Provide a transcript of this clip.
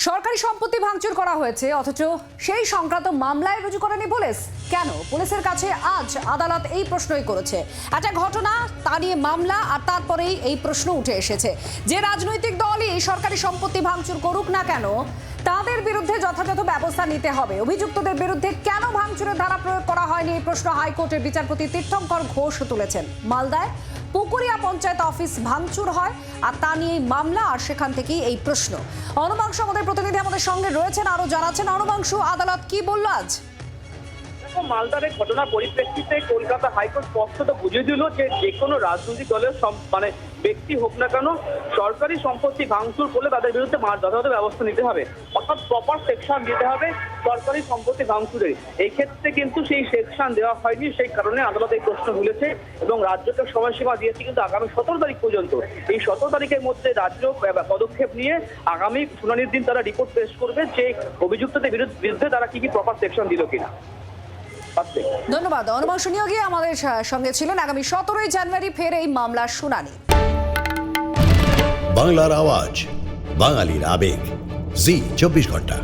সরকারি সম্পত্তি ভাঙচুর করা হয়েছে, অথচ সেই সংক্রান্ত মামলায় রুজু করেনি পুলিশ। কেন? পুলিশের কাছে আজ আদালত এই প্রশ্নই করেছে। একটা ঘটনা, তা নিয়ে মামলা, আর তারপরেই এই প্রশ্ন উঠে এসেছে যে রাজনৈতিক দলই সরকারি সম্পত্তি ভাঙচুর করুক না কেন, তাদের বিরুদ্ধে যথাযথ ব্যবস্থা নিতে হবে। অভিযুক্তদের বিরুদ্ধে কেন ভাঙচুরের ধারা প্রয়োগ করা হয়নি, এই প্রশ্ন হাইকোর্টের বিচারপতি তীর্থঙ্কর ঘোষ তুলেছেন। মালদায় পুকুরিয়া পঞ্চায়েত অফিস ভাঙচুর হয়, আর তা নিয়ে মামলা, আর সেখান থেকেই এই প্রশ্ন। অনুবাংশু আমাদের প্রতিনিধি আমাদের সঙ্গে রয়েছেন, আরো জানাচ্ছেন। অনুবাংশু, আদালত কি বলল আজ? মালদার ঘটনার পরিপ্রেক্ষিতে কলকাতা হাইকোর্ট স্পষ্টত বুঝিয়ে দিল যে কোনো রাজনৈতিক দলের ব্যক্তি হোক না কেন, সরকারি সম্পত্তি ভাঙচুর করলে তাদের বিরুদ্ধে যথাযথ ব্যবস্থা নিতে হবে, অর্থাৎ প্রপার সেকশন দিতে হবে সরকারি সম্পত্তি ভাঙচুরে। এই ক্ষেত্রে কিন্তু সেই সেকশন দেওয়া হয়নি, সেই কারণে আদালত এই প্রশ্ন তুলেছে এবং রাজ্যকে সময়সীমা দিয়েছে কিন্তু আগামী 17 তারিখ পর্যন্ত। এই 17 তারিখের মধ্যে রাজ্য পদক্ষেপ নিয়ে আগামী শুনানির দিন তারা রিপোর্ট পেশ করবে যে অভিযুক্তদের বিরুদ্ধে তারা কি প্রপার সেকশন দিল কিনা। ধন্যবাদ। অনুবাংশু নিয়োগী আমাদের সঙ্গে ছিলেন। আগামী 17 জানুয়ারি ফের এই মামলার শুনানি। বাংলার আওয়াজ, বাঙালির আবেগ, জি 24 ঘন্টা।